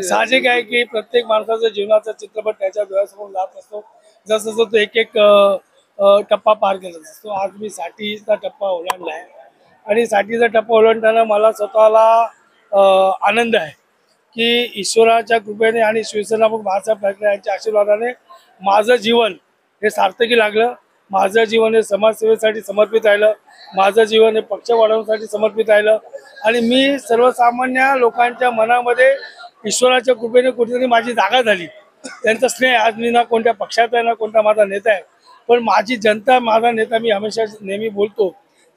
साहजिक आहे की प्रत्येक माणसाचा जीवनाचा चित्रपट त्याच्या डोळ्यासमोर जात असतो. जसं तो एक एक टप्पा पार करत असतो. आज मी 60चा टप्पा ओलांडला आहे आणि 60चा टप्पा ओलांडताना मला स्वतःला आनंद आहे की ईश्वराच्या कृपेने आणि शिवसेना प्रमुख बाळासाहेब ठाकरे यांच्या आशीर्वादाने माझं जीवन हे सार्थकी लागलं. माझं जीवन हे समाजसेवेसाठी समर्पित राहिलं. माझं जीवन हे पक्ष वाढवण्यासाठी समर्पित राहिलं आणि मी सर्वसामान्य लोकांच्या मनामध्ये ईश्वराच्या कृपेने कुठेतरी माझी जागा झाली. त्यांचा स्नेह आज मी ना कोणत्या पक्षाचा आहे ना कोणता माझा नेता आहे, पण माझी जनता माझा नेता मी हमेशा नेहमी बोलतो.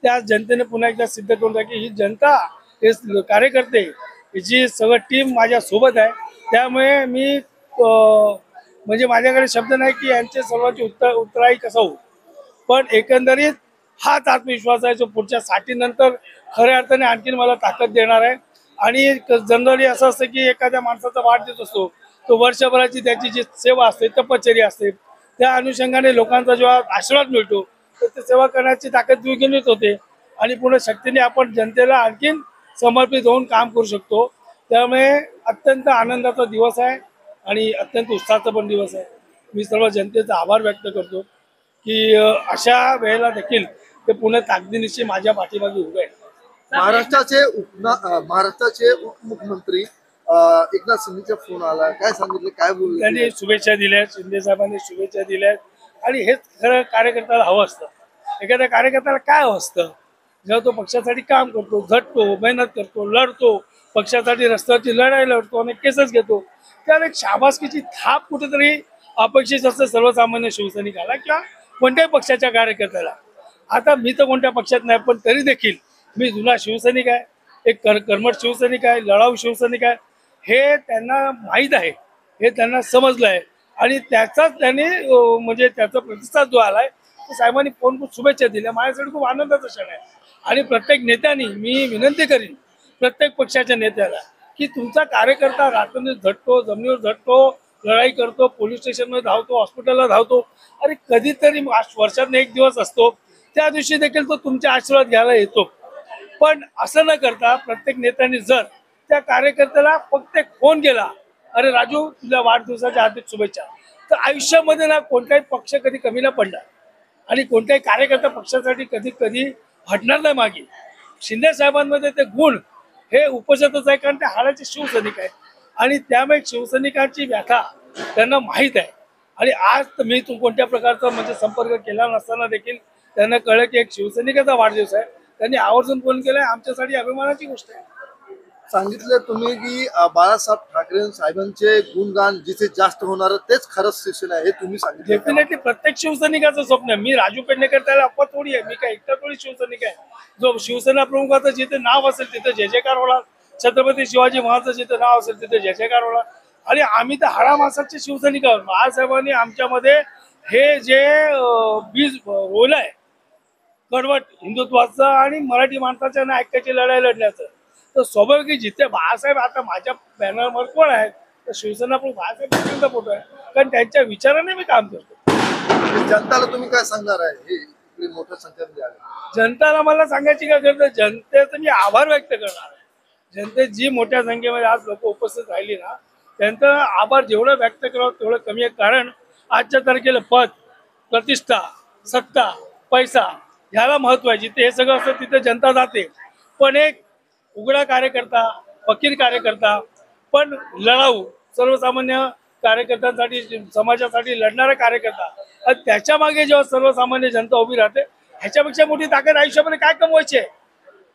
त्या जनतेने पुन्हा एकदा सिद्ध करून टाकलं की ही जनता हे कार्यकर्ते जी सगळं टीम माझ्या सोबत आहे. त्यामुळे मी म्हणजे माझ्याकडे शब्द नाही की यांचे सर्वांची उत्तराई कसं होऊ, पण एकंदरीत हाच आत्मविश्वास आहे जो पुढच्या 60 नंतर खऱ्या अर्थाने आणखीन मला ताकद देणार आहे. आणि जनरली असं असतं की एखाद्या माणसाचा वाढदिवस असतो, तो वर्षभराची त्याची जी सेवा असते तपश्चर्या असते, त्या अनुषंगाने लोकांचा जेव्हा आशीर्वाद मिळतो तर ते सेवा करण्याची ताकद द्विगुणित होते आणि पुढे शक्तीने आपण जनतेला आणखीन समर्पित होऊन काम करू शकतो. त्यामुळे अत्यंत आनंदाचा दिवस आहे आणि अत्यंत उत्साहाचा पण दिवस आहे. मी सर्व जनतेचा आभार व्यक्त करतो की अशा वेळेला देखील ते पुणे ताकदीनिशी माझ्या पाठीमागे उभे आहेत. महाराष्ट्राचे उपमुख्यमंत्री एकनाथ शिंदेचा फोन आला, काय सांगितलं, काय बोलले? त्यांनी शुभेच्छा दिल्या, शिंदे साहेबांनी शुभेच्छा दिल्या आणि हेच खरं कार्यकर्त्याला हवं असतं. एखाद्या कार्यकर्त्याला काय हवं असतं, जेव्हा तो पक्षासाठी काम करतो, झटतो, मेहनत करतो, लढतो, पक्षासाठी रस्त्यावरची लढाई लढतो आणि केसच घेतो, त्याला एक शाबासकीची थाप कुठेतरी अपेक्षित असते सर्वसामान्य शिवसैनिकाला किंवा कोणत्याही पक्षाच्या कार्यकर्त्याला. आता मी तर कोणत्या पक्षात नाही, पण तरी देखील मी जुना शिवसैनिक आहे, एक कर्मठ शिवसैनिक आहे, लढाऊ शिवसैनिक आहे. हे त्यांना माहीत आहे, हे त्यांना समजलं आहे आणि त्याचाच त्यांनी म्हणजे त्याचा प्रतिसाद जो आलाय तो साहेबांनी फोन करून शुभेच्छा दिल्या. माझ्यासाठी खूप आनंदाचा क्षण आहे आणि प्रत्येक नेत्यांनी मी विनंती करीन प्रत्येक पक्षाच्या नेत्याला की तुमचा कार्यकर्ता रात्रीत झटतो, जमिनीवर झटतो, लढाई करतो, पोलीस स्टेशनमध्ये धावतो, हॉस्पिटलला धावतो, अरे कधीतरी वर्षात एक दिवस असतो, त्या दिवशी देखील तो तुमचे आशीर्वाद घ्यायला येतो. पण असं न करता प्रत्येक नेत्यांनी जर त्या कार्यकर्त्याला फक्त एक फोन केला, अरे राजू तुझ्या वाढदिवसाच्या हार्दिक शुभेच्छा, तर आयुष्यामध्ये ना कोणताही पक्ष कधी कमी न पडणार आणि कोणत्याही कार्यकर्ता पक्षासाठी कधी कधी हटणार नाही मागे. शिंदे साहेबांमध्ये ते गुण हे उपजतच आहे, कारण ते हाडाचे शिवसैनिक आहेत आणि त्यामुळे शिवसैनिकांची व्याथा त्यांना माहीत आहे. आणि आज तर मी कोणत्या प्रकारचा म्हणजे संपर्क केला नसताना देखील त्यांना कळलं की एक शिवसैनिकाचा वाढदिवस आहे, त्यांनी आवर्जून फोन केलाय. आमच्यासाठी अभिमानाची गोष्ट आहे. सांगितलं तुम्ही की बाळासाहेब ठाकरे साहेबांचे गुणगान जिथे जास्त होणार तेच खरंच शिवसेना आहे, हे तुम्ही सांगितलं. डेफिनेटली प्रत्येक शिवसैनिकाचं स्वप्न आहे. मी राजू पेडणेकर त्याला अपवाद थोडी आहे, मी काय एकटा थोडी शिवसैनिक आहे. जो शिवसेना प्रमुखाचं जिथे नाव असेल तिथे जय जयकार होणार, छत्रपती शिवाजी महाराजांचं जिथे नाव असेल तिथे जय जयकार होणार. आणि आम्ही तर हाडा मासाचे शिवसैनिक आहोत. बाळासाहेबांनी आमच्यामध्ये हे जे बीज रोल आहे कडवट हिंदुत्वाचं आणि मराठी माणसाच्या ना ऐक्याची लढाई लढण्याचं, तर स्वाभाविक जिथे बाळासाहेब आता माझ्या बॅनरवर कोण आहे तर शिवसेना प्रमुख बाळासाहेब फोटो आहे, कारण त्यांच्या विचाराने मी काम करतो. जनताला तुम्ही काय सांगणार आहे, हे मोठ्या संख्येमध्ये आले जनताला मला सांगायची काय गरज आहे, जनतेचं मी आभार व्यक्त करणार आहे. जनते जी मोठ्या संख्येमध्ये आज लोक उपस्थित राहिली ना, त्यांचा आभार जेवढं व्यक्त करावं तेवढं कमी आहे. कारण आजच्या तारखेला पद, प्रतिष्ठा, सत्ता, पैसा ह्याला महत्व आहे. जिथे हे सगळं असतं तिथे जनता जाते, पण एक उघडा कार्यकर्ता, फकीर कार्यकर्ता, पण लढाऊ सर्वसामान्य कार्यकर्त्यांसाठी समाजासाठी लढणारा कार्यकर्ता, आणि त्याच्या मागे जेव्हा सर्वसामान्य जनता उभी राहते, ह्याच्यापेक्षा मोठी ताकद आयुष्यामध्ये काय कमवायची आहे.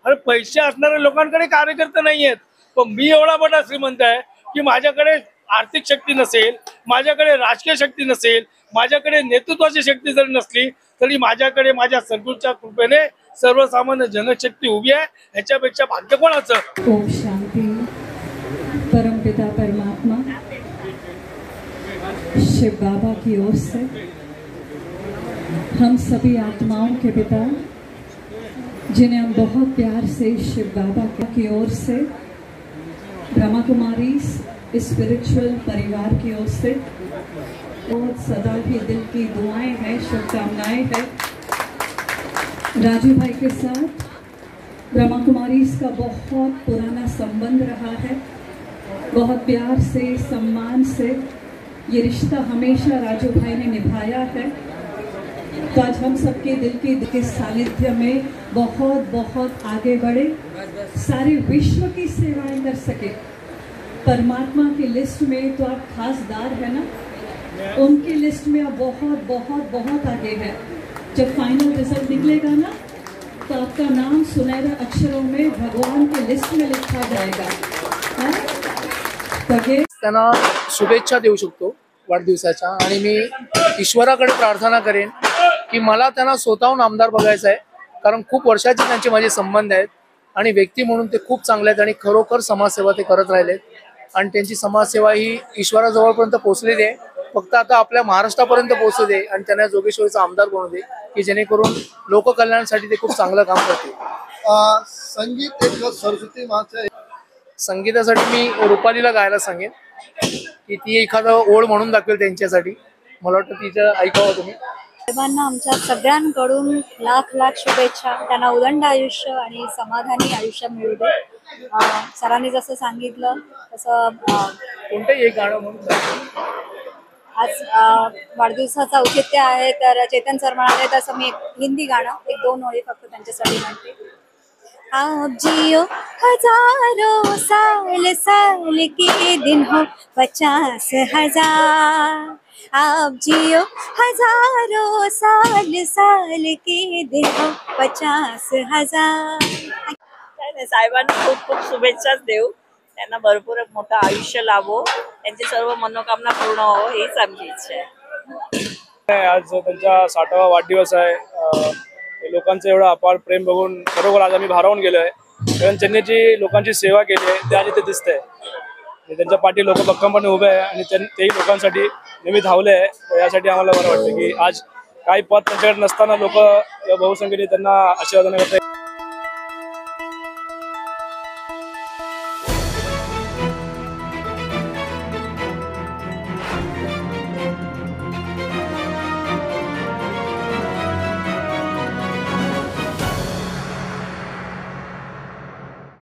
अरे पैसे असणाऱ्या लोकांकडे कार्यकर्ते नाही आहेत, पण मी एवढा मोठा श्रीमंत आहे की माझ्याकडे आर्थिक शक्ती नसेल, माझ्याकडे राजकीय शक्ती नसेल, माझ्याकडे नेतृत्वाची शक्ती जरी नसली तरी माझ्याकडे माझ्या सद्गुरूच्या कृपेने सर्वसामान्य जनशक्ती उभी आहे. ह्याच्यापेक्षा भाग्य कोणाचं. ओम शांति. परमपिता परमात्मा शिव बाबा की ओर से हम सभी आत्माओं के पिता, जिन्हें हम बहुत प्यार से शिव बाबा की ओर से, ब्रह्मा कुमारी स्पिरिचुअल परिवार की ओर से बहुत सदा ही दिल की दुआएं हैं, शुभकामनाएं हैं. राजू भाई के साथ ब्रह्मा कुमारी का बहुत पुराना संबंध रहा है बहुत प्यार से, सम्मान से ये रिश्ता हमेशा राजू भाई ने निभाया है। तो आज हम सबके दिल के सानिध्य में बहुत बहुत आगे बढ़े, सारे विश्व की सेवाएं कर सके। परमात्मा की लिस्ट में तो आप खासदार है ना, उनकी लिस्ट में आप बहुत बहुत बहुत आगे है। जब फाइनल रिजल्ट निकलेगा ना तो आपका नाम सुनहरे अक्षरों में भगवान की लिस्ट में लिखा जाएगा। त्यांना शुभेच्छा देऊ शकतो वाढदिवसाच्या, आणि मी ईश्वराकडे प्रार्थना करेन की मला त्यांना स्वतःहून आमदार बघायचं आहे, कारण खूप वर्षाचे त्यांचे माझे संबंध आहेत आणि व्यक्ती म्हणून ते खूप चांगले आहेत आणि खरोखर समाजसेवा ते करत राहिलेत आणि त्यांची समाजसेवा ही ईश्वराजवळपर्यंत पोहोचलेली आहे। फक्त आता आपल्या महाराष्ट्रापर्यंत पोहोचू दे आणि त्यांना जोगेश्वरीचा आमदार बनवू दे की जेणेकरून लोककल्याणासाठी ते खूप चांगलं काम करतील। संगीत एक सरस्वती माता आहे। संगीतासाठी मी रुपालीला गायला सांगेन की ती एखादं ओळ म्हणून दाखवेल त्यांच्यासाठी। मला वाटतं तिचं ऐकावं तुम्ही। साहेबांना आमच्या सगळ्यांकडून लाख लाख शुभेच्छा। त्यांना उदंड आयुष्य आणि समाधानी आयुष्य मिळू दे। सरांनी जसं सांगितलं तसं कोणतंही एक गाणं म्हणून दाखवेल। आज वाढदिवसाचं औचित्य आहे, तर चेतन सर म्हणाले तसं मी एक हिंदी गाणं, एक 2 ओळी फक्त त्यांच्यासाठी म्हणते। आप जियो हजारों साल साल के दिन हो 50,000। आप जियो हजारों साल साल के दिन हो 50,000। साहेबांना खूप खूप शुभेच्छाच देऊ। त्यांना भरपूर मोठं आयुष्य लाभो, त्यांची सर्व मनोकामना पूर्ण हो हीच आमची इच्छा आहे। आज त्यांचा 60वा वाढदिवस आहे। लोकांचं एवढं अपार प्रेम बघून खरोखर आज आम्ही भारावून गेलोय, कारण त्यांनी जी लोकांची सेवा केली आहे ते आज इथे दिसतंय। त्यांच्या पाठी लोक भक्कमपणे उभे आहे आणि तेही लोकांसाठी नेहमी धावले आहे। यासाठी आम्हाला बरं वाटतं की आज काही पद त्यांच्याकडे नसताना लोक या बहुसंख्येने त्यांना आशीर्वाद करतात।